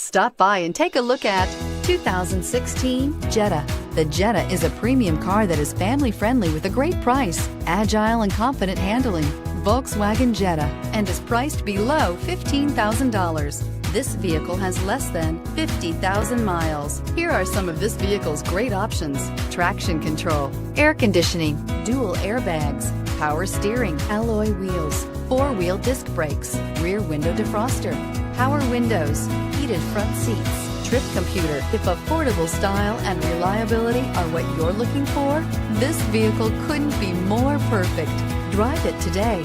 Stop by and take a look at 2016 Jetta. The Jetta is a premium car that is family-friendly with a great price, agile and confident handling. Volkswagen Jetta, and is priced below $15,000. This vehicle has less than 50,000 miles. Here are some of this vehicle's great options: traction control, air conditioning, dual airbags, power steering, alloy wheels, four-wheel disc brakes, rear window defroster, power windows, heated front seats, trip computer. If affordable style and reliability are what you're looking for, this vehicle couldn't be more perfect. Drive it today.